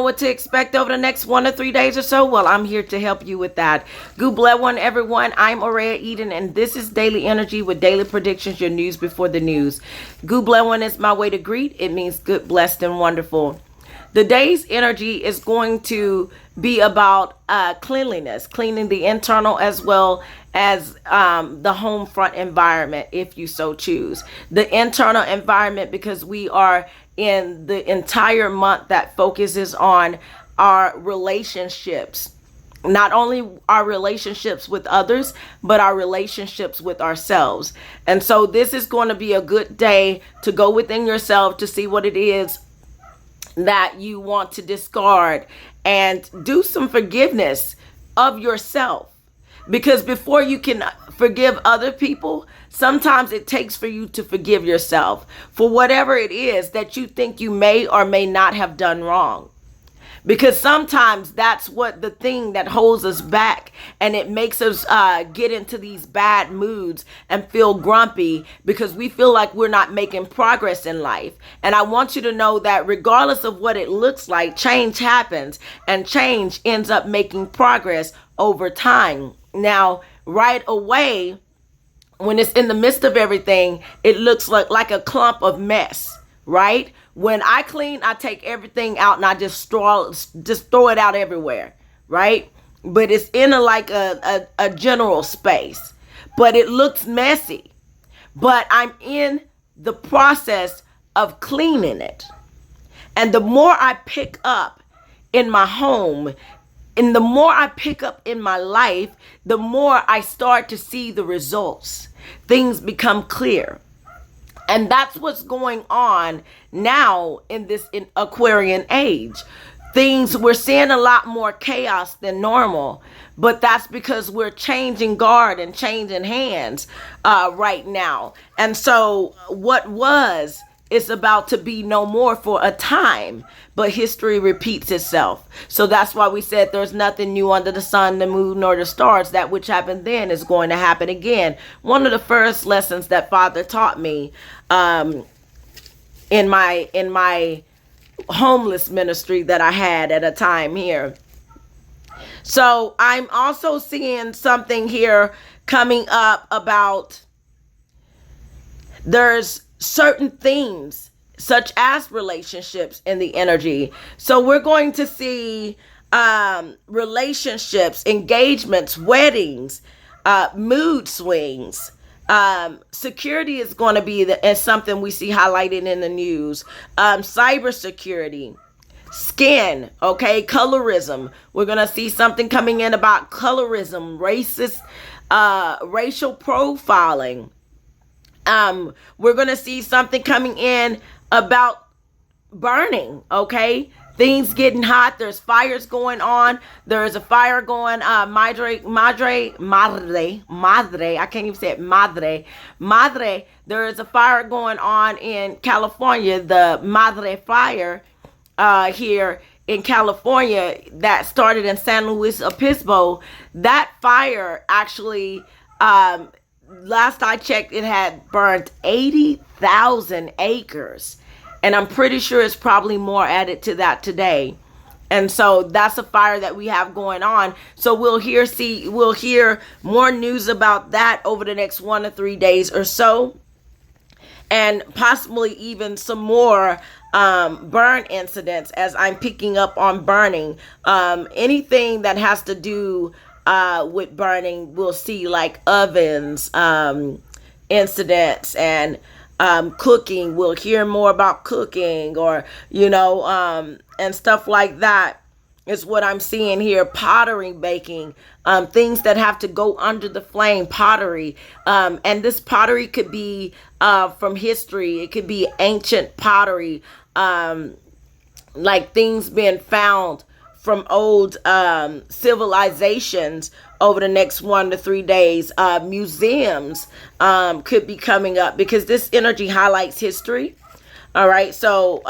what to expect over the next 1 to 3 days or so? Well, I'm here to help you with that. Good bless one, everyone. I'm Aurea Eden, and this is Daily Energy with daily predictions, your news before the news. Good bless one is my way to greet. It means good, blessed, and wonderful. The day's energy is going to be about cleanliness, cleaning the internal as well as the home front environment, if you so choose. The internal environment, because we are in the entire month that focuses on our relationships. Not only our relationships with others, but our relationships with ourselves. And so this is going to be a good day to go within yourself to see what it is that you want to discard and do some forgiveness of yourself. Because before you can forgive other people, sometimes it takes for you to forgive yourself for whatever it is that you think you may or may not have done wrong. Because sometimes that's what the thing that holds us back, and it makes us get into these bad moods and feel grumpy because we feel like we're not making progress in life. And I want you to know that regardless of what it looks like, change happens, and change ends up making progress over time. Now, right away, when it's in the midst of everything, it looks like a clump of mess, right? When I clean, I take everything out and I just throw it out everywhere, right? But it's in a general space, but it looks messy. But I'm in the process of cleaning it. And the more I pick up in my home, and the more I pick up in my life, the more I start to see the results. Things become clear. And that's what's going on now in this Aquarian age. We're seeing a lot more chaos than normal, but that's because we're changing guard and changing hands right now. And so what is about to be no more for a time, but history repeats itself. So that's why we said there's nothing new under the sun, the moon, nor the stars. That which happened then is going to happen again. One of the first lessons that Father taught me in my homeless ministry that I had at a time here. So I'm also seeing something here coming up about there's certain themes such as relationships in the energy. So we're going to see relationships, engagements, weddings, mood swings. Security is going to be as something we see highlighted in the news. Cybersecurity, skin, okay, colorism. We're going to see something coming in about colorism, racist, racial profiling. We're going to see something coming in about burning, okay? Things getting hot. There's fires going on. There's a fire going, madre, I can't even say it, madre. There is a fire going on in California, the Madre fire, here in California that started in San Luis Obispo. That fire actually, last I checked, it had burned 80,000 acres. And I'm pretty sure it's probably more added to that today. And so that's a fire that we have going on. So we'll hear more news about that over the next 1 to 3 days or so. And possibly even some more burn incidents as I'm picking up on burning. Anything that has to do with burning, we'll see like ovens, incidents, and cooking. We'll hear more about cooking, or and stuff like that is what I'm seeing here. Pottery, baking, things that have to go under the flame, pottery, and this pottery could be from history. It could be ancient pottery, like things being found from old civilizations over the next 1 to 3 days. Museums could be coming up because this energy highlights history. All right. So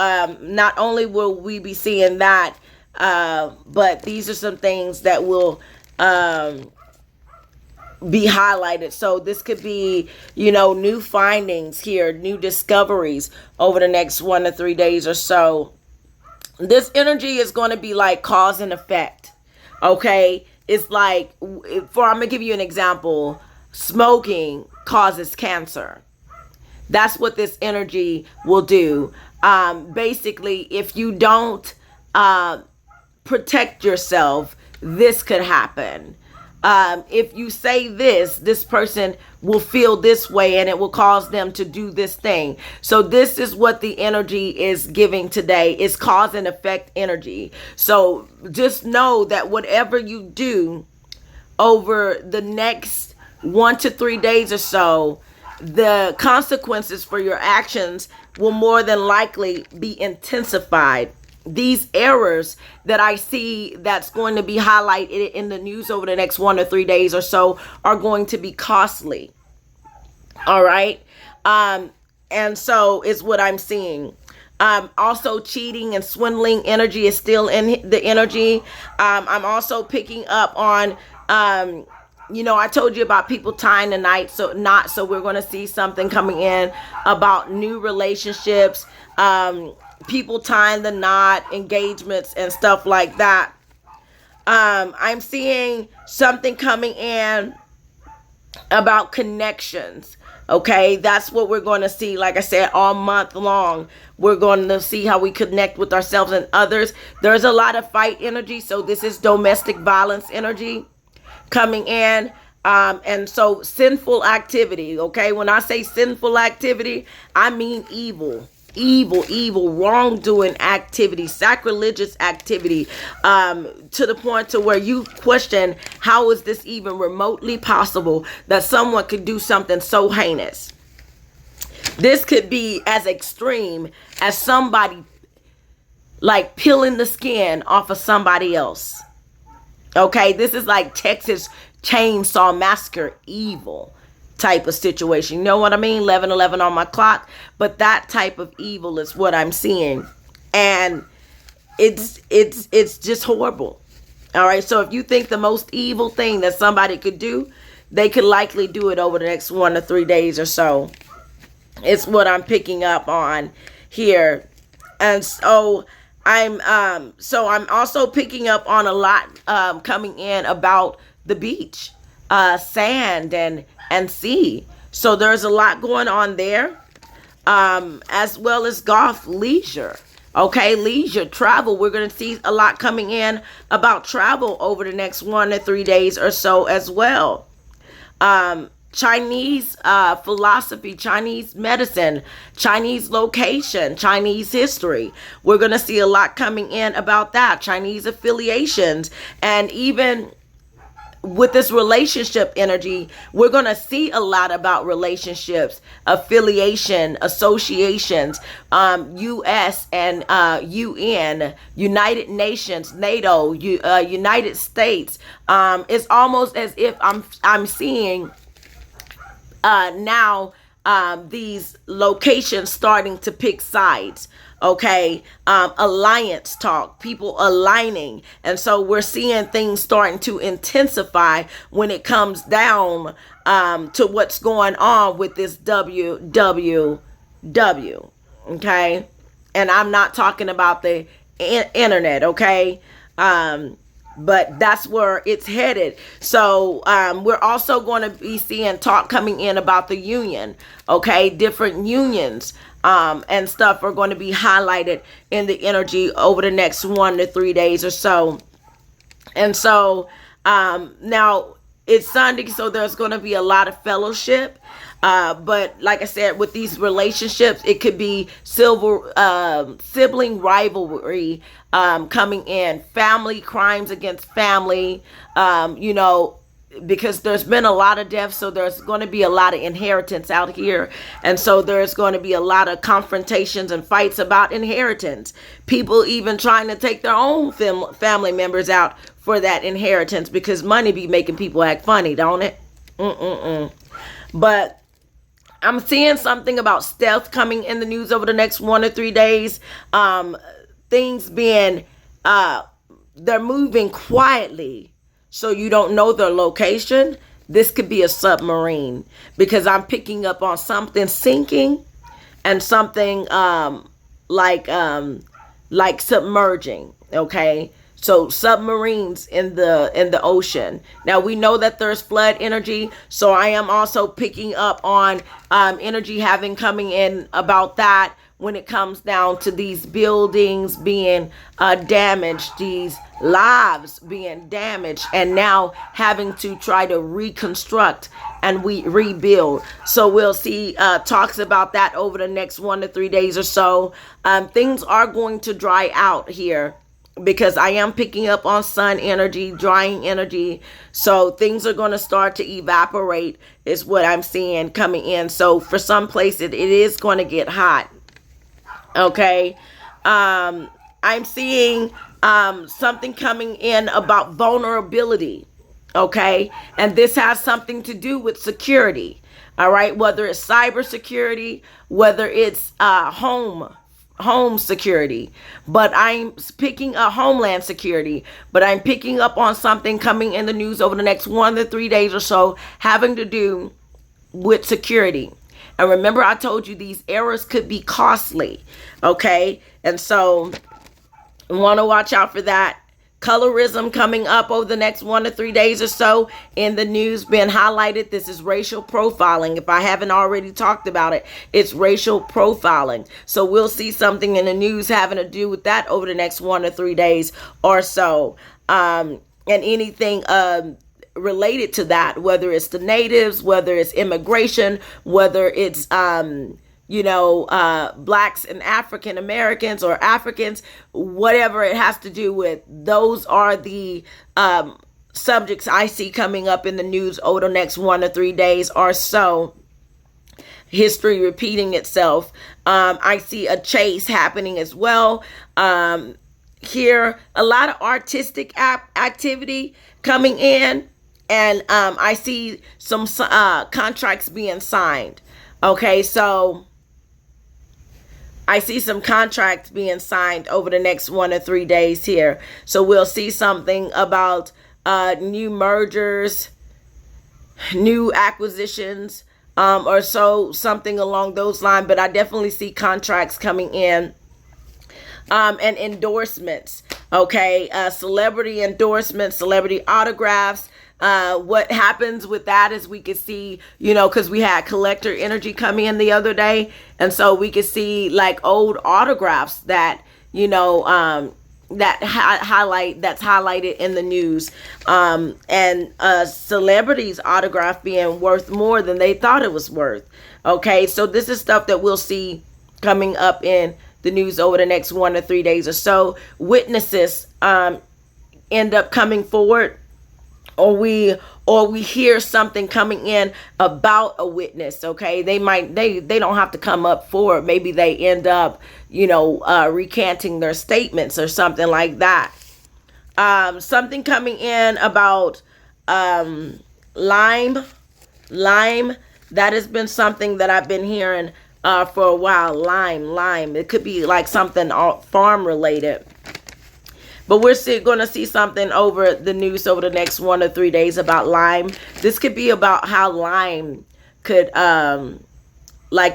not only will we be seeing that, but these are some things that will be highlighted. So this could be, new findings here, new discoveries over the next 1 to 3 days or so. This energy is going to be like cause and effect. Okay, it's like, I'm gonna give you an example. Smoking causes cancer. That's what this energy will do. Basically, if you don't protect yourself, this could happen. If you say this person will feel this way and it will cause them to do this thing. So this is what the energy is giving today, is cause and effect energy. So just know that whatever you do over the next 1 to 3 days or so, the consequences for your actions will more than likely be intensified. These errors that I see that's going to be highlighted in the news over the next 1 or 3 days or so are going to be costly. All right. And so is what I'm seeing. Also cheating and swindling energy is still in the energy. I'm also picking up on, I told you about people tying the knot, so we're going to see something coming in about new relationships, people tying the knot, engagements and stuff like that. I'm seeing something coming in about connections. Okay, that's what we're going to see. Like I said, all month long, we're going to see how we connect with ourselves and others. There's a lot of fight energy, so this is domestic violence energy coming in. And so sinful activity. Okay, when I say sinful activity, I mean evil, wrongdoing activity, sacrilegious activity, to the point to where you question, how is this even remotely possible that someone could do something so heinous? This could be as extreme as somebody like peeling the skin off of somebody else. Okay, this is like Texas Chainsaw Massacre evil type of situation. You know what I mean? 11:11 on my clock. But that type of evil is what I'm seeing. And it's just horrible. All right. So if you think the most evil thing that somebody could do, they could likely do it over the next 1 to 3 days or so. It's what I'm picking up on here. And so I'm also picking up on a lot coming in about the beach, sand and sea. So there's a lot going on there, as well as golf, leisure. Okay, leisure, travel. We're going to see a lot coming in about travel over the next 1 to 3 days or so as well. Chinese philosophy, Chinese medicine, Chinese location, Chinese history. We're going to see a lot coming in about that. Chinese affiliations, and even with this relationship energy, we're going to see a lot about relationships, affiliation, associations, U.S. and UN, United Nations, NATO, United States. It's almost as if I'm seeing now these locations starting to pick sides. Okay, alliance talk, people aligning. And so we're seeing things starting to intensify when it comes down to what's going on with this WWW. Okay, and I'm not talking about the internet. Okay, but that's where it's headed. So we're also going to be seeing talk coming in about the union. Okay, different unions and stuff are going to be highlighted in the energy over the next 1 to 3 days or so. And so now it's Sunday, so there's going to be a lot of fellowship. But like I said, with these relationships, it could be sibling rivalry coming in, family crimes against family, because there's been a lot of deaths, so there's going to be a lot of inheritance out here. And so there's going to be a lot of confrontations and fights about inheritance. People even trying to take their own family members out for that inheritance, because money be making people act funny, don't it? But I'm seeing something about stealth coming in the news over the next 1 to 3 days. Things being, they're moving quietly, so you don't know their location. This could be a submarine, because I'm picking up on something sinking and something like submerging. Okay. So submarines in the ocean. Now we know that there's flood energy. So I am also picking up on energy having coming in about that when it comes down to these buildings being damaged, these lives being damaged, and now having to try to reconstruct and we rebuild. So we'll see talks about that over the next 1 to 3 days or so. Things are going to dry out here, because I am picking up on sun energy, drying energy. So things are going to start to evaporate is what I'm seeing coming in. So for some places, it is going to get hot. Okay. I'm seeing something coming in about vulnerability. Okay. And this has something to do with security. All right. Whether it's cybersecurity, whether it's home security, but I'm picking up homeland security, but I'm picking up on something coming in the news over the next 1 to 3 days or so having to do with security. And remember, I told you these errors could be costly. Okay. And so I want to watch out for that. Colorism coming up over the next 1 to 3 days or so in the news being highlighted. This is racial profiling. If I haven't already talked about it, it's racial profiling. So we'll see something in the news having to do with that over the next 1 to 3 days or so. And anything related to that, whether it's the natives, whether it's immigration, whether it's blacks and African Americans or Africans, whatever it has to do with, those are the subjects I see coming up in the news over the next 1 to 3 days or so. History repeating itself. I see a chase happening as well. Here, a lot of artistic activity coming in, and I see some contracts being signed. Okay, so I see some contracts being signed over the next 1 to 3 days here. So we'll see something about new mergers, new acquisitions, or so, something along those lines. But I definitely see contracts coming in, and endorsements. Okay, celebrity endorsements, celebrity autographs. What happens with that is we could see, because we had collector energy come in the other day. And so we could see like old autographs that, that's highlighted in the news. And celebrities' autograph being worth more than they thought it was worth. Okay. So this is stuff that we'll see coming up in the news over the next 1 to 3 days or so. Witnesses, end up coming forward, or we hear something coming in about a witness. Okay, they don't have to come up forward. Maybe they end up recanting their statements or something like that. Something coming in about Lyme. That has been something that I've been hearing for a while. Lyme. It could be like something farm related. But we're going to see something over the news over the next 1 to 3 days about Lyme. This could be about how Lyme could,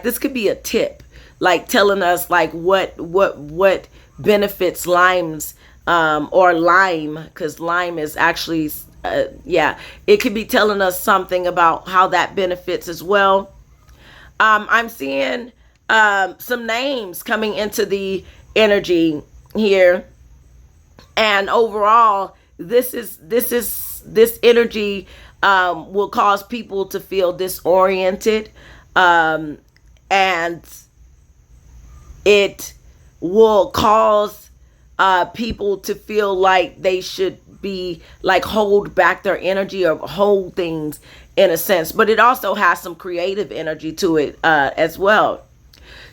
this could be a tip, like telling us like what benefits limes, or Lyme, because Lyme is actually, it could be telling us something about how that benefits as well. I'm seeing some names coming into the energy here. And overall, this energy will cause people to feel disoriented, and it will cause people to feel like they should be like hold back their energy or hold things in a sense. But it also has some creative energy to it as well.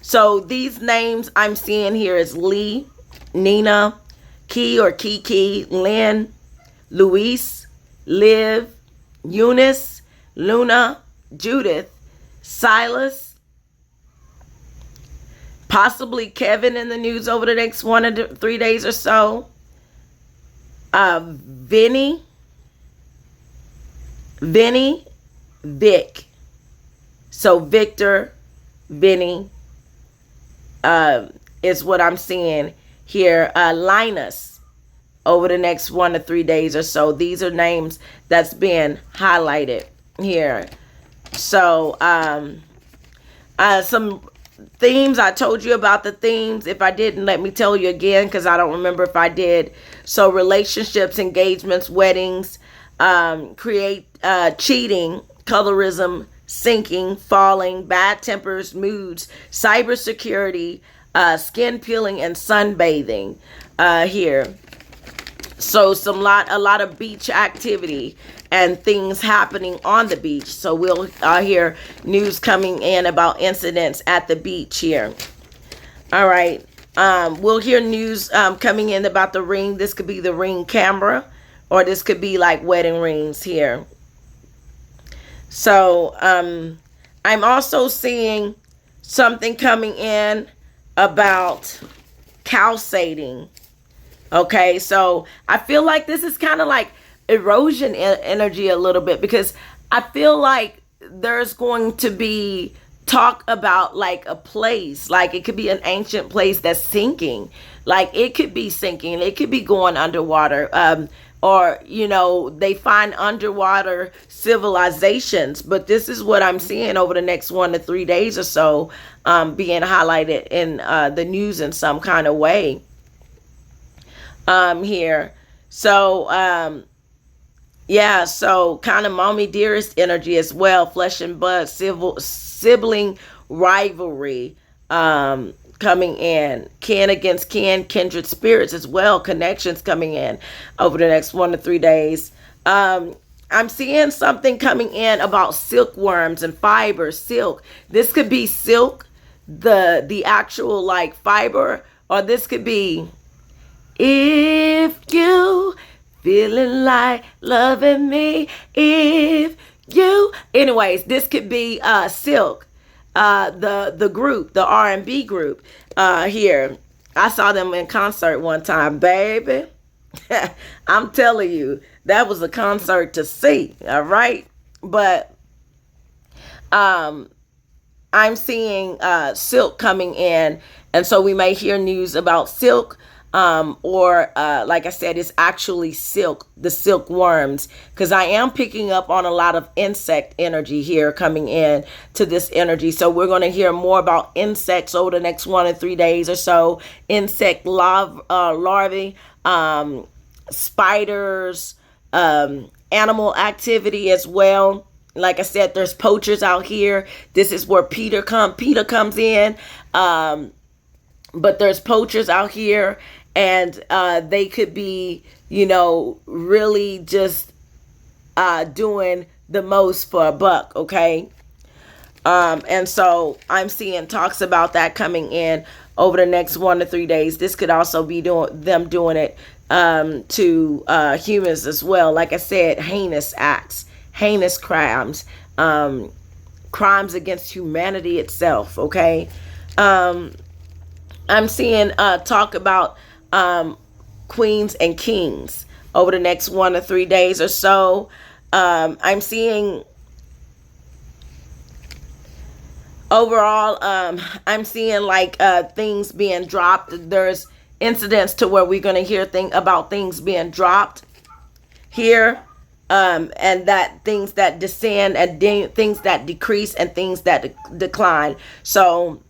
So these names I'm seeing here is Lee, Nina, Key or Kiki, Lynn, Luis, Liv, Eunice, Luna, Judith, Silas, possibly Kevin in the news over the next 1 to 3 days or so. Vinny, Vic. So Victor, Vinny, is what I'm seeing here. Linus, over the next 1 to 3 days or so. These are names that's being highlighted here. So some themes, I told you about the themes. If I didn't, let me tell you again, because I don't remember if I did. So relationships, engagements, weddings, create cheating, colorism, sinking, falling, bad tempers, moods, cybersecurity, skin peeling, and sunbathing here. So a lot of beach activity and things happening on the beach. So we'll hear news coming in about incidents at the beach here. All right. We'll hear news coming in about the ring. This could be the ring camera, or this could be like wedding rings here. So I'm also seeing something coming in about calcating. Okay, so I feel like this is kind of like erosion energy a little bit, because I feel like there's going to be talk about like a place, like it could be an ancient place that's sinking, like it could be sinking, it could be going underwater, or you know, they find underwater civilizations. But this is what I'm seeing over the next 1 to 3 days or so, being highlighted in the news in some kind of way here. So yeah, so kind of mommy dearest energy as well, flesh and blood, sibling rivalry coming in, kin against kin, kindred spirits as well, connections coming in over the next 1 to 3 days. I'm seeing something coming in about silkworms and fiber, silk. This could be silk, the actual like fiber, or this could be, if you feeling like loving me, if you, anyways, this could be silk, the group, the R&B group here. I saw them in concert one time, baby. I'm telling you, that was a concert to see. All right, but I'm seeing silk coming in, and so we may hear news about silk. Or like I said, it's actually silk, the silkworms, because I am picking up on a lot of insect energy here coming in to this energy. So we're going to hear more about insects over the next 1 to 3 days or so. Insect larvae, spiders, animal activity as well. Like I said, there's poachers out here. This is where Peter comes in. But there's poachers out here, and they could be, you know, really just doing the most for a buck, okay? And so I'm seeing talks about that coming in over the next 1 to 3 days. This could also be them doing it to humans as well. Like I said, heinous acts, heinous crimes, crimes against humanity itself, okay? I'm seeing talk about queens and kings over the next 1 to 3 days or so. I'm seeing overall, I'm seeing like things being dropped. There's incidents to where we're going to hear about things being dropped here, and that things that descend and things that decrease and things that decline. So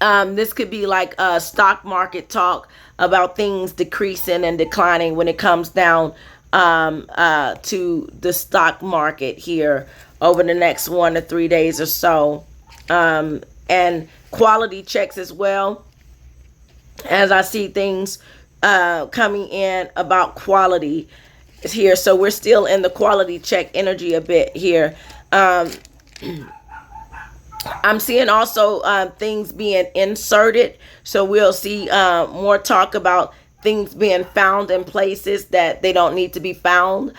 this could be like a stock market talk about things decreasing and declining when it comes down to the stock market here over the next 1 to 3 days or so. And quality checks as well, as I see things coming in about quality here. So we're still in the quality check energy a bit here. I'm seeing also things being inserted. So we'll see more talk about things being found in places that they don't need to be found.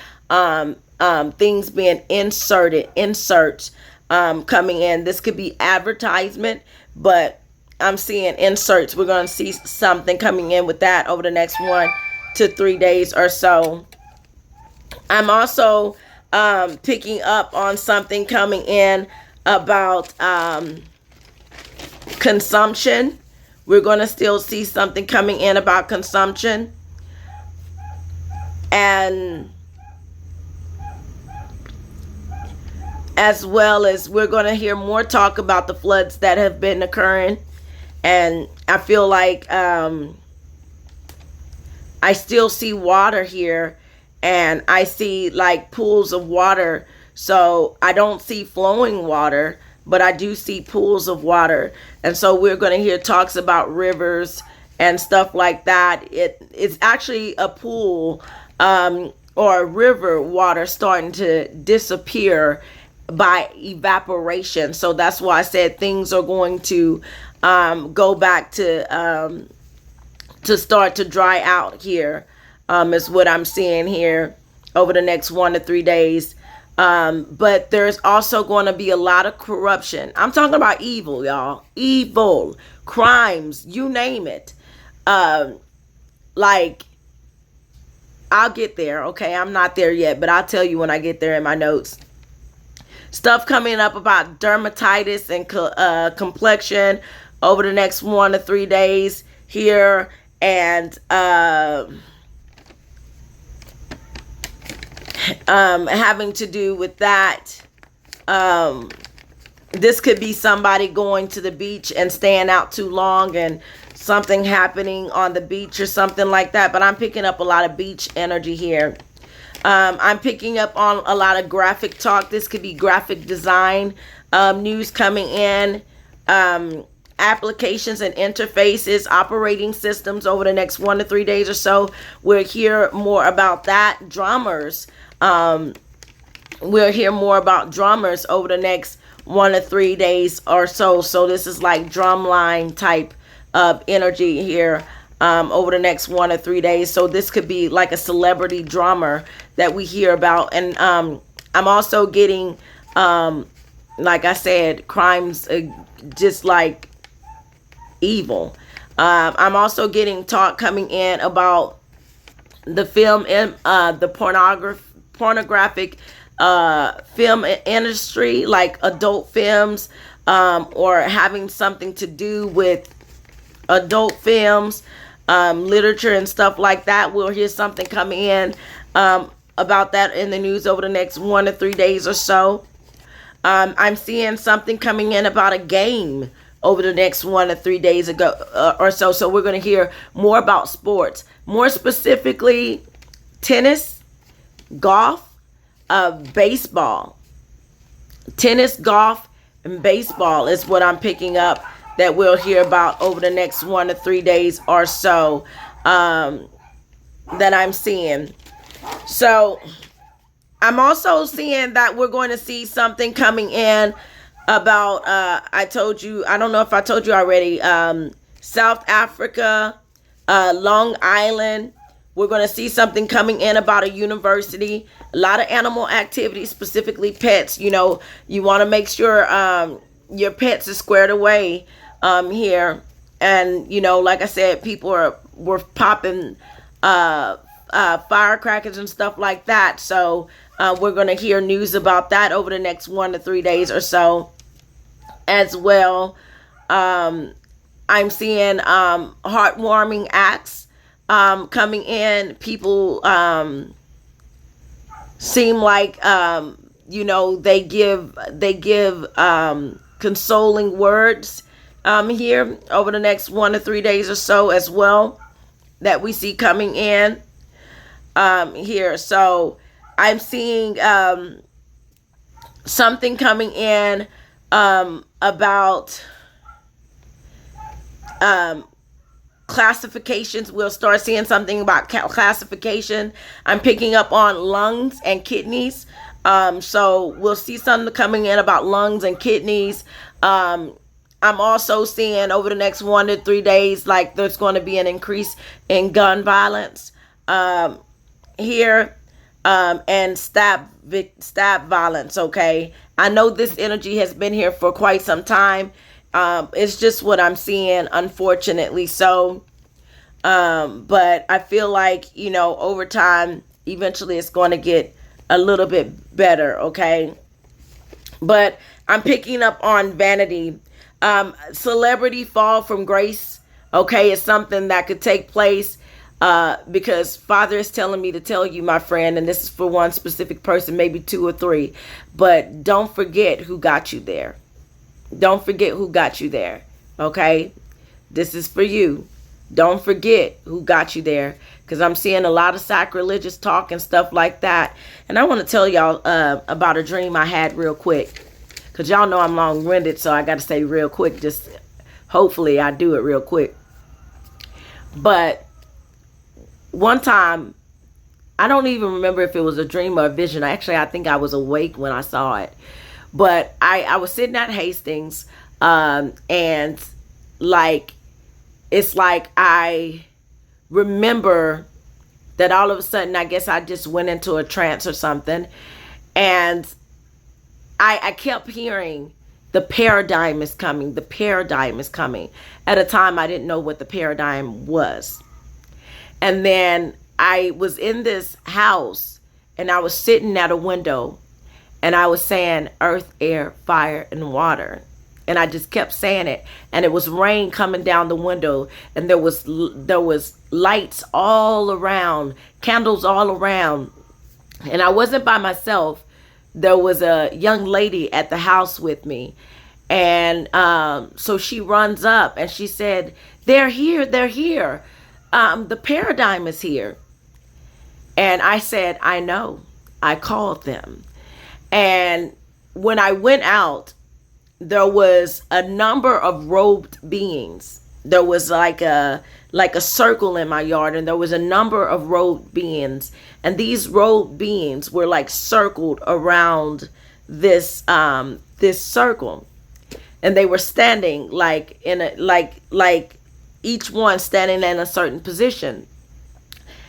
Things being inserts coming in. This could be advertisement, but I'm seeing inserts. We're going to see something coming in with that over the next 1 to 3 days or so. I'm also picking up on something coming in about consumption. We're going to still see something coming in about consumption. And as well as we're going to hear more talk about the floods that have been occurring. And I feel like I still see water here, and I see like pools of water. So I don't see flowing water, but I do see pools of water. And so we're going to hear talks about rivers and stuff like that. It's actually a pool or a river water starting to disappear by evaporation. So that's why I said things are going to go back to start to dry out here, is what I'm seeing here over the next 1 to 3 days. But there's also going to be a lot of corruption. I'm talking about evil, y'all. Evil, crimes, you name it. Like, I'll get there, okay? I'm not there yet, but I'll tell you when I get there in my notes. Stuff coming up about dermatitis and complexion over the next 1 to 3 days here. And having to do with that. This could be somebody going to the beach and staying out too long and something happening on the beach or something like that. But I'm picking up a lot of beach energy here. I'm picking up on a lot of graphic talk. This could be graphic design news coming in. Applications and interfaces, operating systems over the next 1 to 3 days or so. We'll hear more about that. Drummers. We'll hear more about drummers over the next 1 to 3 days or so. So this is like drumline type of energy here. Over the next 1 to 3 days. So this could be like a celebrity drummer that we hear about. And I'm also getting, like I said, crimes just like evil. I'm also getting talk coming in about the film and the pornographic film industry, like adult films, or having something to do with adult films. Literature and stuff like that. We'll hear something coming in about that in the news over the next 1 to 3 days or so. I'm seeing something coming in about a game over the next 1 to 3 days ago or so. So we're going to hear more about sports, more specifically tennis, golf, baseball. Tennis, golf, and baseball is what I'm picking up that we'll hear about over the next 1 to 3 days or so, that I'm seeing. So I'm also seeing that we're going to see something coming in about, I told you, I don't know if I told you already, South Africa, Long Island. We're going to see something coming in about a university, a lot of animal activity, specifically pets. You know, you want to make sure your pets are squared away here. And, you know, like I said, people were popping firecrackers and stuff like that. So we're going to hear news about that over the next 1 to 3 days or so as well. I'm seeing heartwarming acts coming in. People seem like, you know, they give consoling words here over the next 1 to 3 days or so as well, that we see coming in here. So I'm seeing something coming in about classifications. We'll start seeing something about classification. I'm picking up on lungs and kidneys. So we'll see something coming in about lungs and kidneys. I'm also seeing over the next 1 to 3 days, like there's going to be an increase in gun violence here, and stab violence. Okay, I know this energy has been here for quite some time. It's just what I'm seeing, unfortunately. So, but I feel like, you know, over time, eventually it's going to get a little bit better. Okay, but I'm picking up on vanity. Celebrity fall from grace Okay, it's something that could take place because Father is telling me to tell you, my friend, and this is for one specific person, maybe two or three, but don't forget who got you there. Don't forget who got you there. Okay, this is for you. Don't forget who got you there, because I'm seeing a lot of sacrilegious talk and stuff like that. And I want to tell y'all about a dream I had real quick, because y'all know I'm long-winded, so I got to say real quick. Just hopefully I do it real quick. But one time, I don't even remember if it was a dream or a vision. Actually, I think I was awake when I saw it. But I was sitting at Hastings, and like, it's like I remember that all of a sudden, I guess I just went into a trance or something. And I kept hearing, the paradigm is coming. The paradigm is coming. At a time, I didn't know what the paradigm was. And then I was in this house, and I was sitting at a window, and I was saying earth, air, fire, and water. And I just kept saying it. And it was rain coming down the window, and there was lights all around, candles all around. And I wasn't by myself. There was a young lady at the house with me. And so she runs up and she said, they're here, they're here. The paradigm is here. And I said, I know. I called them. And when I went out, there was a number of robed beings. There was like a circle in my yard, and there was a number of robed beings, and these robed beings were like circled around this this circle, and they were standing like in a like each one standing in a certain position.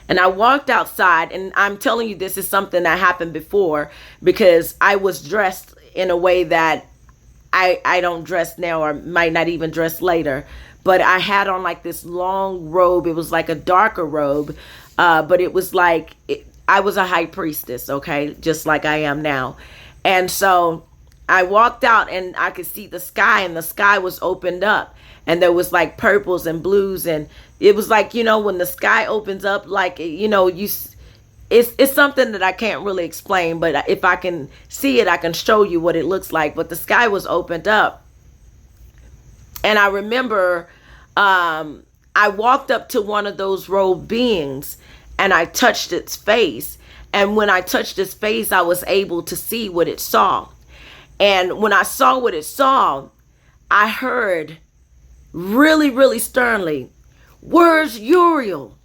And I walked outside, and I'm telling you, this is something that happened before, because I was dressed in a way that I don't dress now, or might not even dress later. But I had on like this long robe. It was like a darker robe, but it was like, I was a high priestess, okay, just like I am now. And so I walked out, and I could see the sky, and the sky was opened up, and there was like purples and blues, and it was like, you know, when the sky opens up, like, you know, it's something that I can't really explain, but if I can see it, I can show you what it looks like. But the sky was opened up. And I remember I walked up to one of those robed beings, and I touched its face. And when I touched its face, I was able to see what it saw. And when I saw what it saw, I heard really, really sternly, "Where's Uriel?"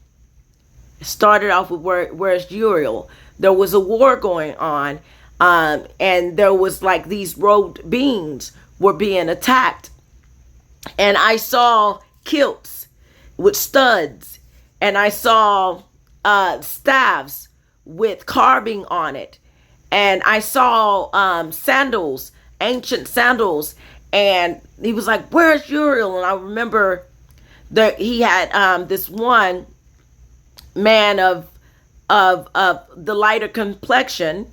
It started off with where's Uriel? There was a war going on, and there was like these robed beings were being attacked. And I saw kilts with studs, and I saw staves with carving on it, and I saw sandals, ancient sandals. And he was like, "Where's Uriel?" And I remember that he had this one man of the lighter complexion,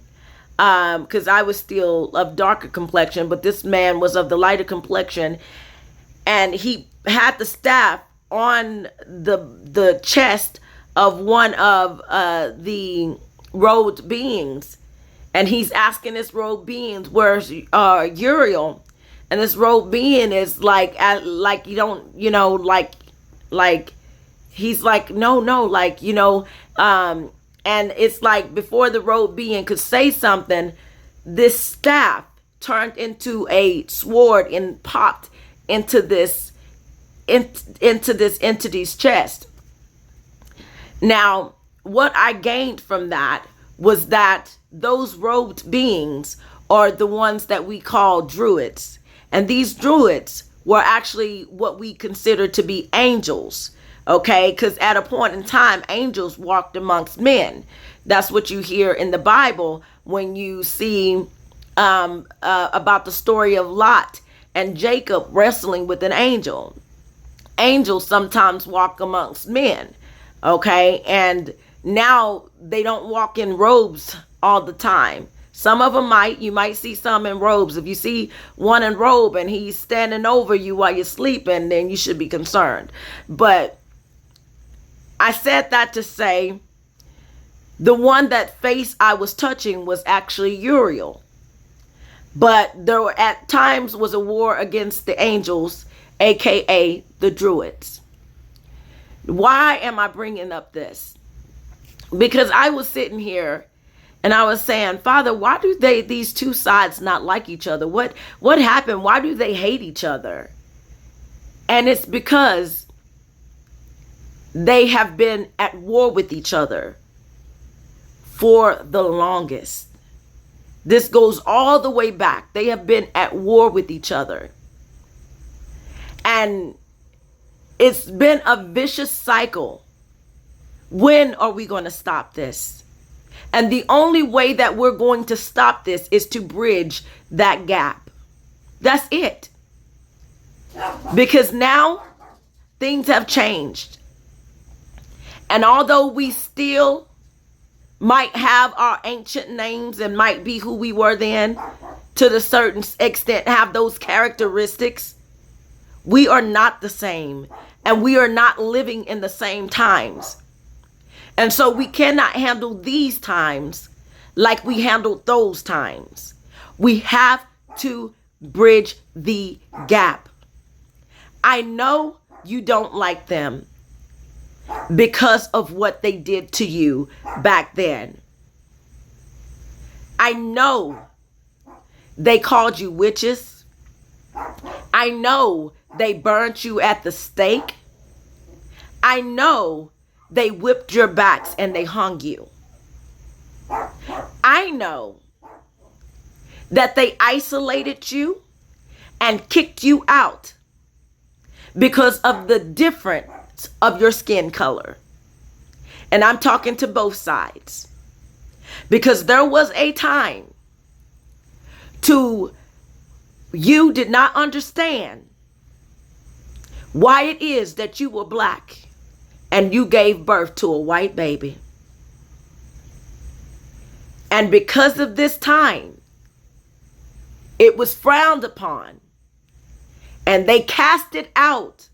because I was still of darker complexion, but this man was of the lighter complexion, and he had the staff on the chest of one of the robed beings, and he's asking this robed beings, "Where's Uriel?" And this robed being is like you don't, you know, like he's like, no, like, you know, and it's like before the robed being could say something, this staff turned into a sword and popped into this entity's chest. Now, what I gained from that was that those robed beings are the ones that we call druids. And these druids were actually what we consider to be angels. Okay, because at a point in time, angels walked amongst men. That's what you hear in the Bible when you see about the story of Lot and Jacob wrestling with an angel. Angels sometimes walk amongst men. Okay, and now they don't walk in robes all the time. Some of them you might see some in robes. If you see one in robe and he's standing over you while you're sleeping, then you should be concerned. But I said that to say the one that face I was touching was actually Uriel. But there were at times was a war against the angels, aka the Druids. Why am I bringing up this? Because I was sitting here and I was saying, Father, why do these two sides not like each other? What happened? Why do they hate each other? And it's because they have been at war with each other for the longest. This goes all the way back. They have been at war with each other. And it's been a vicious cycle. When are we going to stop this? And the only way that we're going to stop this is to bridge that gap. That's it. Because now things have changed. And although we still might have our ancient names and might be who we were then, to the certain extent have those characteristics, we are not the same. And we are not living in the same times. And so we cannot handle these times like we handled those times. We have to bridge the gap. I know you don't like them because of what they did to you back then. I know they called you witches. I know they burnt you at the stake. I know they whipped your backs and they hung you. I know that they isolated you and kicked you out because of the difference of your skin color. And I'm talking to both sides. Because there was a time you did not understand why it is that you were black and you gave birth to a white baby. And because of this time, it was frowned upon. And they casted out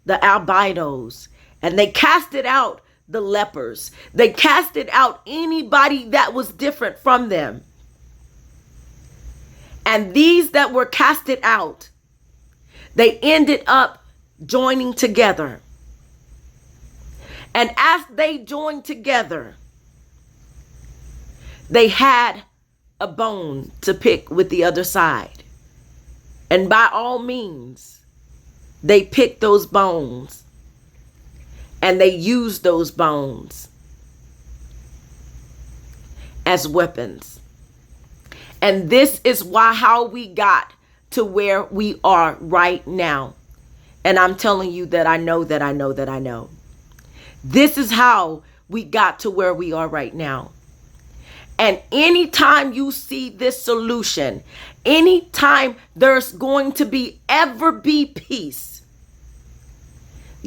the albinos. And they casted out the lepers. They casted out anybody that was different from them. And these that were casted out, they ended up joining together. And as they joined together, they had a bone to pick with the other side. And by all means, they picked those bones and they used those bones as weapons. And this is how we got to where we are right now. And I'm telling you that I know that I know that I know. This is how we got to where we are right now. And anytime you see this solution, anytime there's going to ever be peace,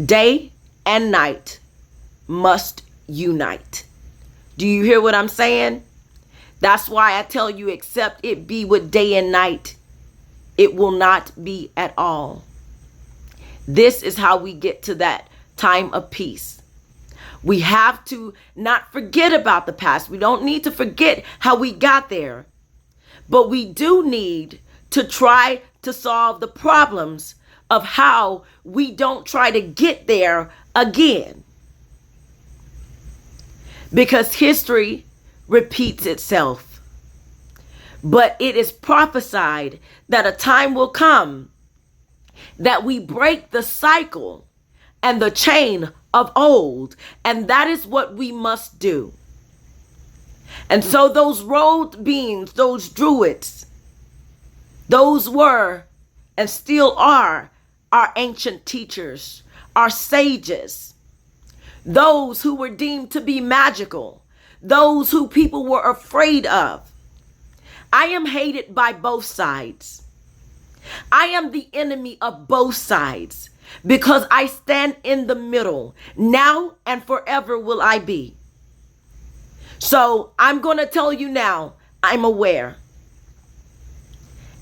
day and night must unite. Do you hear what I'm saying? That's why I tell you, except it be with day and night, it will not be at all. This is how we get to that time of peace. We have to not forget about the past. We don't need to forget how we got there. But we do need to try to solve the problems of how we don't try to get there again. Because history repeats itself. But it is prophesied that a time will come that we break the cycle and the chain of old. And that is what we must do. And so those road beings, those druids, those were and still are our ancient teachers, our sages, those who were deemed to be magical, those who people were afraid of. I am hated by both sides. I am the enemy of both sides because I stand in the middle. Now and forever will I be. So I'm going to tell you now, I'm aware.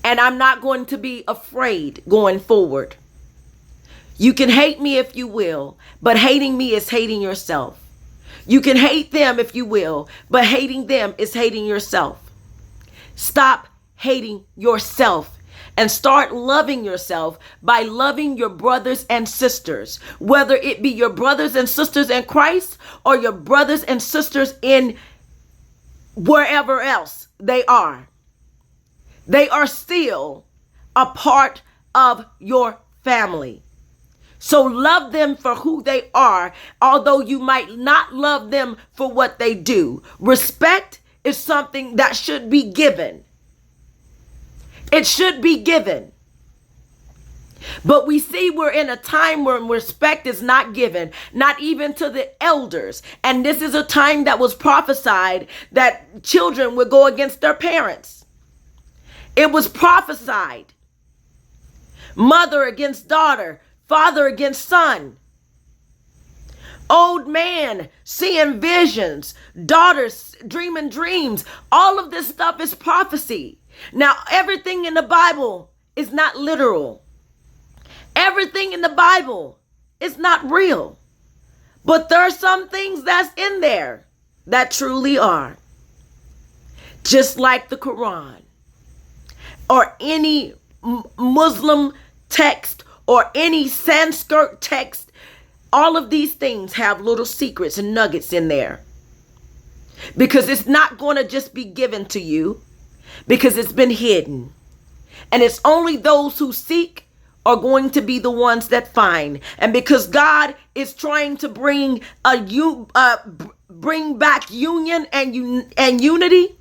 And I'm not going to be afraid going forward. You can hate me if you will, but hating me is hating yourself. You can hate them if you will, but hating them is hating yourself. Stop hating yourself and start loving yourself by loving your brothers and sisters, whether it be your brothers and sisters in Christ or your brothers and sisters in wherever else they are. They are still a part of your family. So love them for who they are, although you might not love them for what they do. Respect is something that should be given. It should be given. But we see we're in a time where respect is not given, not even to the elders. And this is a time that was prophesied that children would go against their parents. It was prophesied. Mother against daughter, father against son. Old man seeing visions, daughters dreaming dreams. All of this stuff is prophecy. Now, everything in the Bible is not literal. Everything in the Bible is not real. But there are some things that's in there that truly are. Just like the Quran or any Muslim text or any Sanskrit text. All of these things have little secrets and nuggets in there. Because it's not going to just be given to you. Because it's been hidden. And it's only those who seek are going to be the ones that find. And because God is trying to bring back union and unity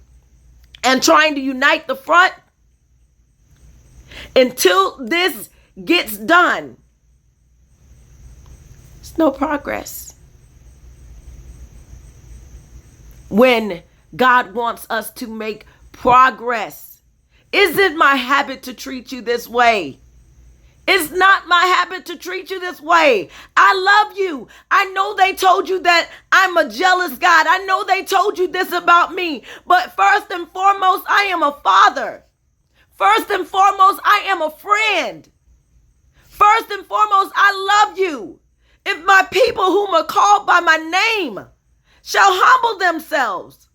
and trying to unite the front, until this gets done, there's no progress. When God wants us to make progress, is it my habit to treat you this way? It's not my habit to treat you this way. I love you. I know they told you that I'm a jealous God. I know they told you this about me. But first and foremost, I am a father. First and foremost, I am a friend. First and foremost, I love you. If my people whom are called by my name shall humble themselves.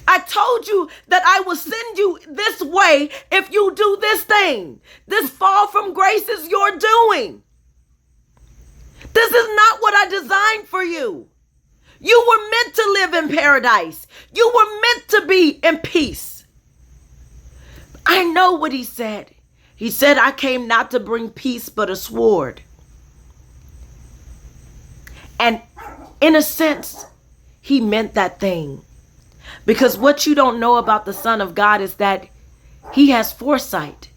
I told you that I will send you this way if you do this thing. This fall from grace is your doing. This is not what I designed for you. You were meant to live in paradise. You were meant to be in peace. I know what he said. He said, I came not to bring peace, but a sword. And in a sense, he meant that thing. Because what you don't know about the Son of God is that he has foresight.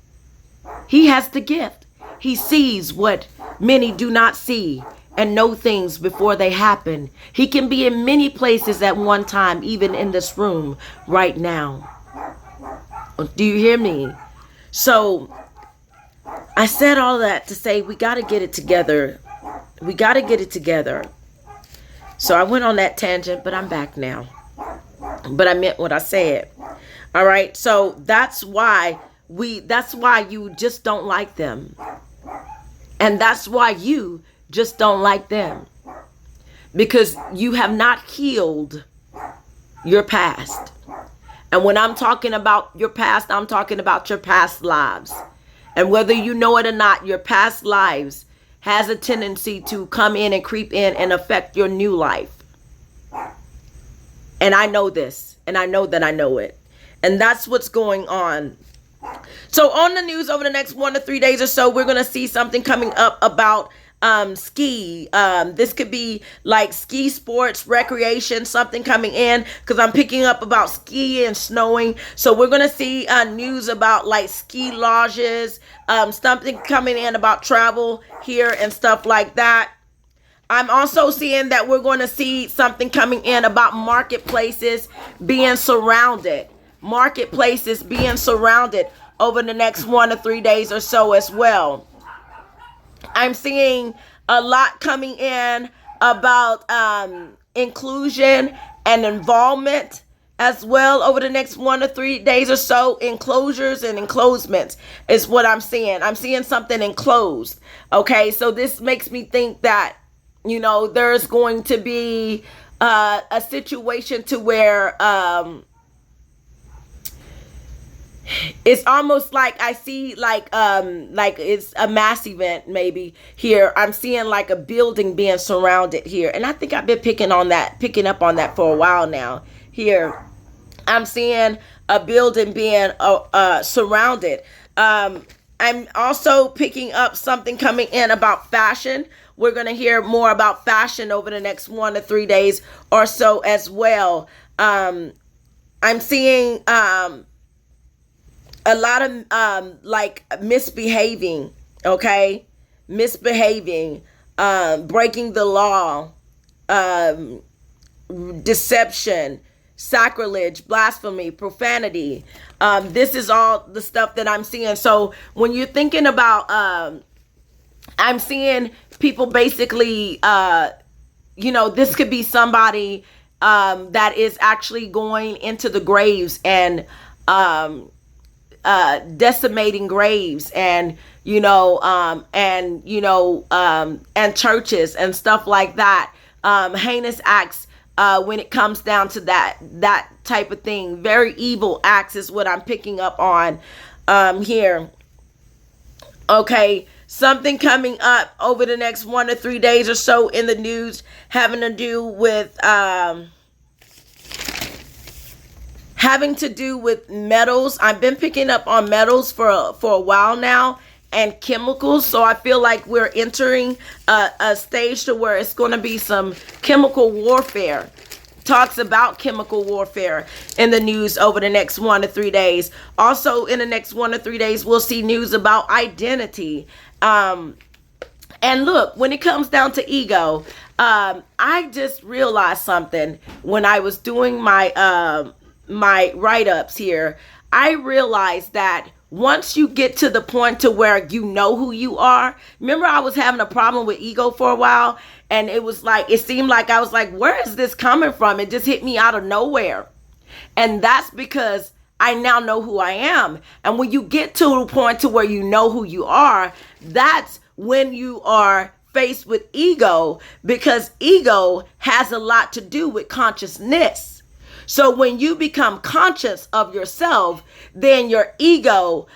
He has the gift. He sees what many do not see and know things before they happen. He can be in many places at one time, even in this room right now. Do you hear me? So I said all that to say we got to get it together. We got to get it together. So I went on that tangent, but I'm back now. But I meant what I said. All right. So that's why you just don't like them. And that's why you just don't like them. Because you have not healed your past. And when I'm talking about your past, I'm talking about your past lives. And whether you know it or not, your past lives has a tendency to come in and creep in and affect your new life. And I know this, and I know that I know it. And that's what's going on. So on the news over the next 1 to 3 days or so, we're going to see something coming up about ski. This could be like ski sports, recreation, something coming in, because I'm picking up about ski and snowing. So we're going to see news about like ski lodges, something coming in about travel here and stuff like that. I'm also seeing that we're going to see something coming in about marketplaces being surrounded. Marketplaces being surrounded over the next 1 to 3 days or so as well. I'm seeing a lot coming in about inclusion and involvement as well over the next 1 to 3 days or so. Enclosures and enclosements is what I'm seeing. I'm seeing something enclosed. Okay, so this makes me think that, there's going to be a situation to where it's almost like I see like it's a mass event maybe here. I'm seeing like a building being surrounded here, and I think I've been picking up on that for a while now. Here, I'm seeing a building being surrounded. I'm also picking up something coming in about fashion. We're going to hear more about fashion over the next 1 to 3 days or so as well. I'm seeing a lot of like misbehaving, okay? Misbehaving, breaking the law, deception, sacrilege, blasphemy, profanity. This is all the stuff that I'm seeing. So when you're thinking about, I'm seeing people basically, this could be somebody that is actually going into the graves and decimating graves and and churches and stuff like that. Heinous acts when it comes down to that type of thing. Very evil acts is what I'm picking up on here. Okay, something coming up over the next 1 to 3 days or so in the news having to do with metals. I've been picking up on metals for a while now, and chemicals. So I feel like we're entering a stage to where it's going to be some chemical warfare. Talks about chemical warfare in the news over the next 1 to 3 days. Also, in the next 1 to 3 days, we'll see news about identity. And look, when it comes down to ego, I just realized something when I was doing my my write-ups here. I realized that once you get to the point to where you know who you are, remember I was having a problem with ego for a while, and it seemed like I was like, where is this coming from? It just hit me out of nowhere. And that's because I now know who I am. And when you get to a point to where you know who you are, that's when you are faced with ego, because ego has a lot to do with consciousness. So when you become conscious of yourself, then your ego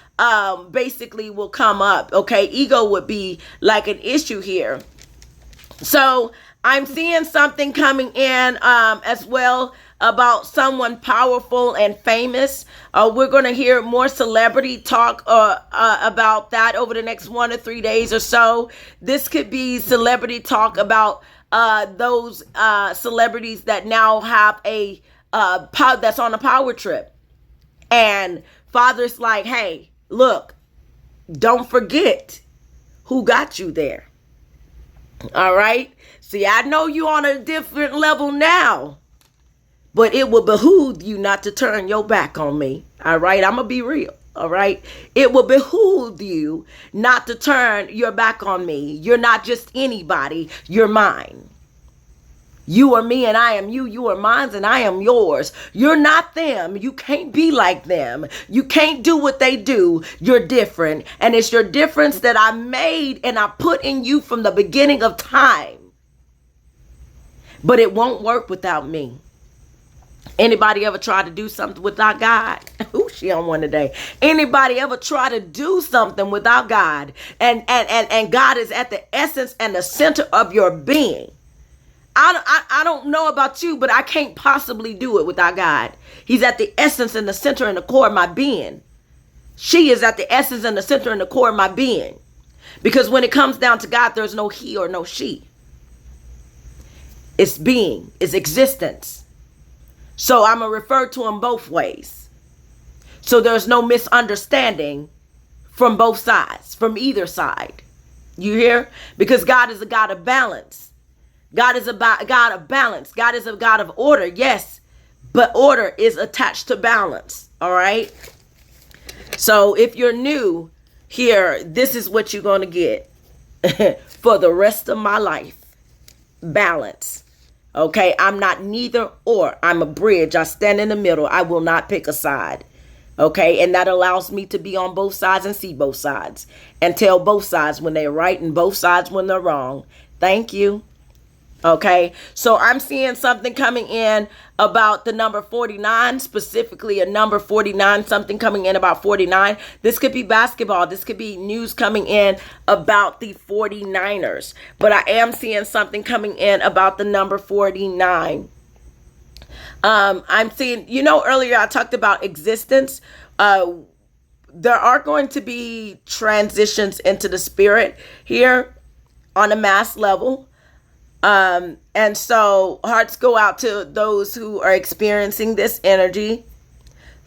basically will come up. Okay, ego would be like an issue here. So I'm seeing something coming in as well about someone powerful and famous. We're going to hear more celebrity talk about that over the next 1 to 3 days or so. This could be celebrity talk about those celebrities that now have a that's on a power trip, and Father's like, hey, look, don't forget who got you there. All right, see, I know you on a different level now, but it will behoove you not to turn your back on me. All right, I'm gonna be real. All right, it will behoove you not to turn your back on me. You're not just anybody, you're mine. You are me and I am you. You are mine and I am yours. You're not them. You can't be like them. You can't do what they do. You're different. And it's your difference that I made and I put in you from the beginning of time. But it won't work without me. Anybody ever try to do something without God? Ooh, she on one today. Anybody ever try to do something without God? And God is at the essence and the center of your being. I don't know about you, but I can't possibly do it without God. He's at the essence and the center and the core of my being. She is at the essence and the center and the core of my being. Because when it comes down to God, there's no he or no she. It's being, it's existence. So I'm going to refer to him both ways. So there's no misunderstanding from both sides, from either side. You hear? Because God is a God of balance. God is a God of balance. God is a God of order, yes, but order is attached to balance, all right? So if you're new here, this is what you're going to get for the rest of my life. Balance, Okay, I'm not neither or. I'm a bridge. I stand in the middle. I will not pick a side. Okay, and that allows me to be on both sides and see both sides and tell both sides when they're right and both sides when they're wrong. Thank you. Okay, so I'm seeing something coming in about the number 49, specifically a number 49, something coming in about 49. This could be basketball. This could be news coming in about the 49ers. But I am seeing something coming in about the number 49. I'm seeing, earlier I talked about existence. There are going to be transitions into the spirit here on a mass level. And so hearts go out to those who are experiencing this energy.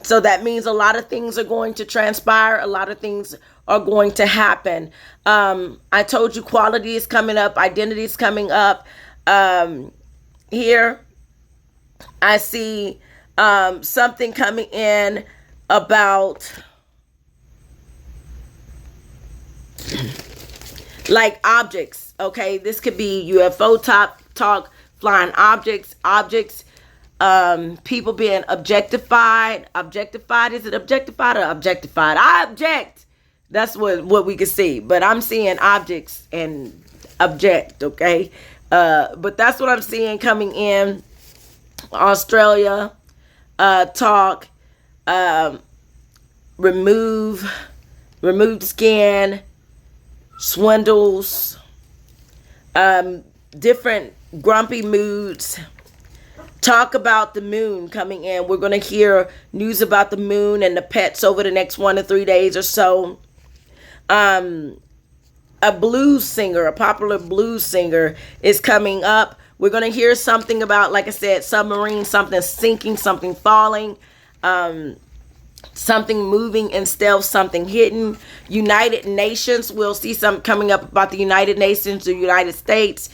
So that means a lot of things are going to transpire. A lot of things are going to happen. I told you quality is coming up. Identity is coming up. Here I see something coming in about like objects. Okay, this could be UFO talk, flying objects, people being objectified. Is it objectified or objectified? I object. That's what we can see. But I'm seeing objects and object, okay? But that's what I'm seeing coming in. Australia, talk, removed skin, swindles, different grumpy moods. Talk about the moon coming in. We're going to hear news about the moon and the pets over the next 1 to 3 days or so. A blues singer, a popular blues singer is coming up. We're going to hear something about, like I said, submarine, something sinking, something falling, something moving in stealth, something hidden. United Nations, we'll see something coming up about the United Nations, the United States.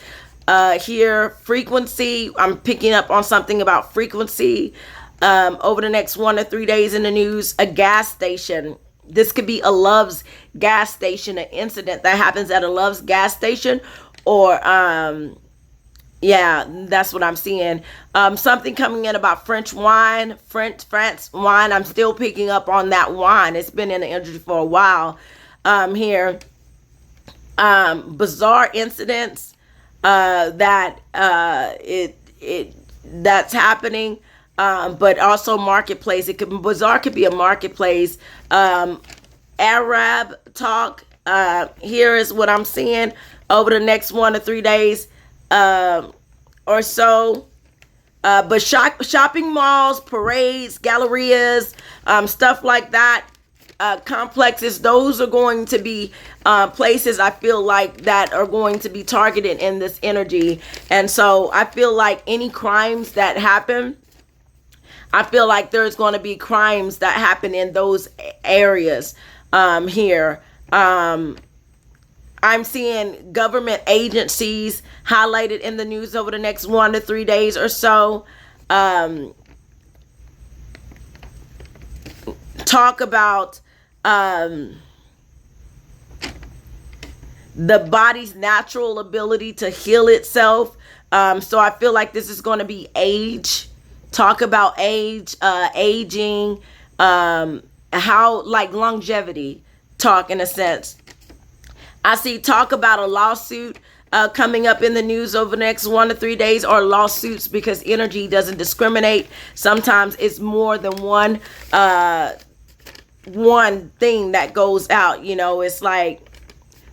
Here, frequency, I'm picking up on something about frequency. Over the next 1 to 3 days in the news, a gas station. This could be a Love's gas station, an incident that happens at a Love's gas station, or yeah, that's what I'm seeing. Something coming in about French wine, France wine. I'm still picking up on that wine. It's been in the industry for a while. Here, bizarre incidents that's happening. But also marketplace. Bizarre could be a marketplace. Arab talk. Here is what I'm seeing over the next 1 to 3 days or so. But shopping malls, parades, gallerias, stuff like that, complexes, those are going to be places I feel like that are going to be targeted in this energy. And so I feel like any crimes that happen, I feel like there's going to be crimes that happen in those areas here. I'm seeing government agencies highlighted in the news over the next 1 to 3 days or so. Talk about the body's natural ability to heal itself. So I feel like this is going to be age. Talk about age, aging, how like longevity talk in a sense. I see talk about a lawsuit coming up in the news over the next 1 to 3 days, or lawsuits, because energy doesn't discriminate. Sometimes it's more than one thing that goes out. It's like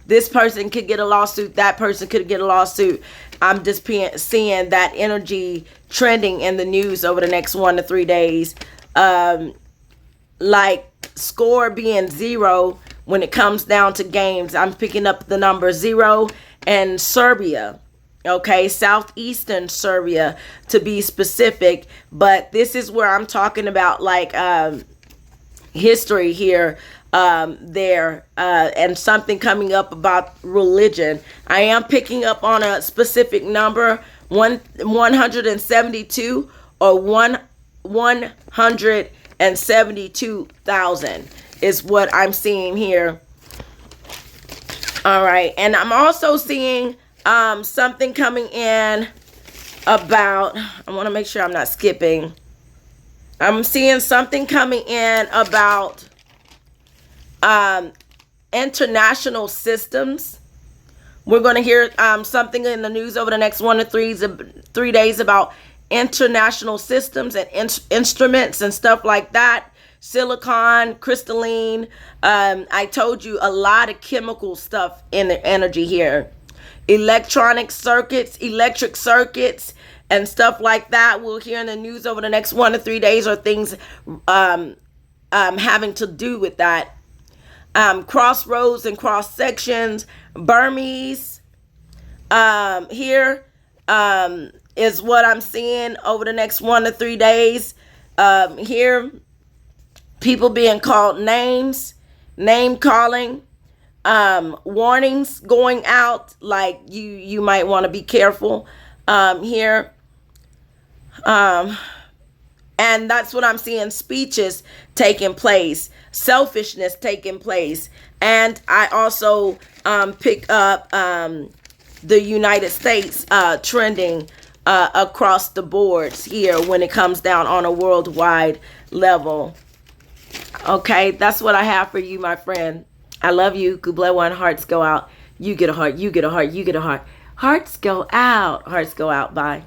this person could get a lawsuit, that person could get a lawsuit. I'm just seeing that energy trending in the news over the next 1 to 3 days. Like score being 0 when it comes down to games. I'm picking up the number 0 and Serbia. Okay, southeastern Serbia to be specific. But this is where I'm talking about like history here, there, and something coming up about religion. I am picking up on a specific number, 172 or 172,000 is what I'm seeing here. All right, and I'm also seeing something coming in about, I want to make sure I'm not skipping. I'm seeing something coming in about international systems. We're going to hear something in the news over the next 1 to 3 days about international systems and instruments and stuff like that. Silicon, crystalline. I told you a lot of chemical stuff in the energy here. Electronic circuits, electric circuits, and stuff like that. We'll hear in the news over the next 1 to 3 days, or things having to do with that. Crossroads and cross sections. Burmese. Here is what I'm seeing over the next 1 to 3 days. Here, people being called names, name calling. Warnings going out, like you might want to be careful here. And that's what I'm seeing. Speeches taking place, selfishness taking place. And I also pick up the United States trending across the boards here when it comes down on a worldwide level. Okay, that's what I have for you, my friend. I love you. Kubla One, hearts go out. You get a heart, you get a heart, you get a heart. Hearts go out. Hearts go out. Bye.